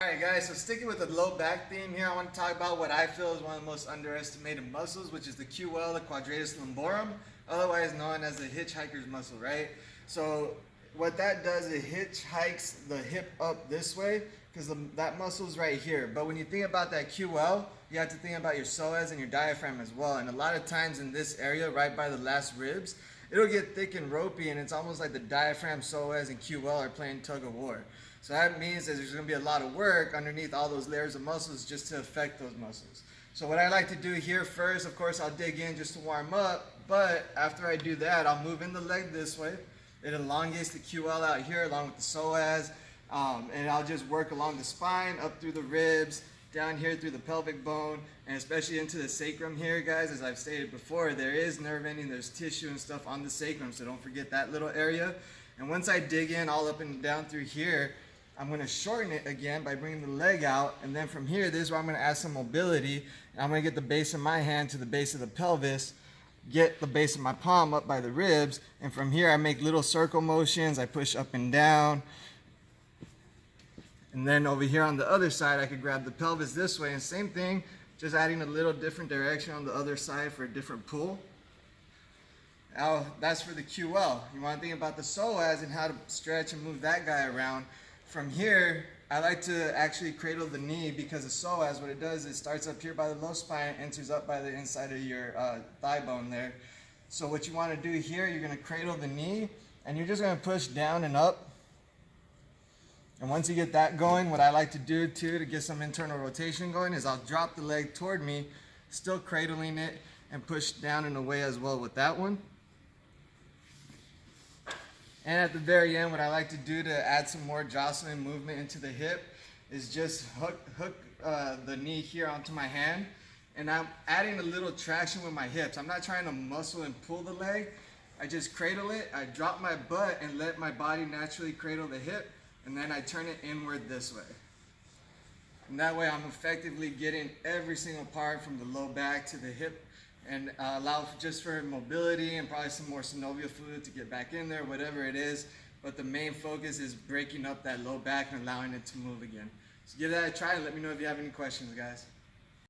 Alright guys, so sticking with the low back theme here, I want to talk about what I feel is one of the most underestimated muscles, which is the QL, the quadratus lumborum, otherwise known as the hitchhiker's muscle, right? So what that does, it hitchhikes the hip up this way, because that muscle's right here. But when you think about that QL, you have to think about your psoas and your diaphragm as well. And a lot of times in this area, right by the last ribs, it'll get thick and ropey, and it's almost like the diaphragm, psoas, and QL are playing tug of war. So that means that there's going to be a lot of work underneath all those layers of muscles just to affect those muscles. So what I like to do here first, of course, I'll dig in just to warm up, but after I do that, I'll move in the leg this way. It elongates the QL out here along with the psoas, and I'll just work along the spine, up through the ribs, down here through the pelvic bone, and especially into the sacrum here, guys. As I've stated before, there is nerve ending, there's tissue and stuff on the sacrum, so don't forget that little area. And once I dig in all up and down through here, I'm going to shorten it again by bringing the leg out, and then from here, this is where I'm going to add some mobility, and I'm going to get the base of my hand to the base of the pelvis, get the base of my palm up by the ribs, and from here I make little circle motions, I push up and down, and then over here on the other side I could grab the pelvis this way, and same thing, just adding a little different direction on the other side for a different pull. Now that's for the QL. You want to think about the psoas and how to stretch and move that guy around. From here, I like to actually cradle the knee, because the psoas, what it does, it starts up here by the low spine, enters up by the inside of your thigh bone there. So what you want to do here, you're going to cradle the knee, and you're just going to push down and up. And once you get that going, what I like to do too to get some internal rotation going is I'll drop the leg toward me, still cradling it, and push down and away as well with that one. And at the very end, what I like to do to add some more jostling movement into the hip is just hook the knee here onto my hand. And I'm adding a little traction with my hips. I'm not trying to muscle and pull the leg. I just cradle it, I drop my butt and let my body naturally cradle the hip, and then I turn it inward this way. And that way I'm effectively getting every single part from the low back to the hip, and allow just for mobility and probably some more synovial fluid to get back in there, whatever it is. But the main focus is breaking up that low back and allowing it to move again. So give that a try and let me know if you have any questions, guys.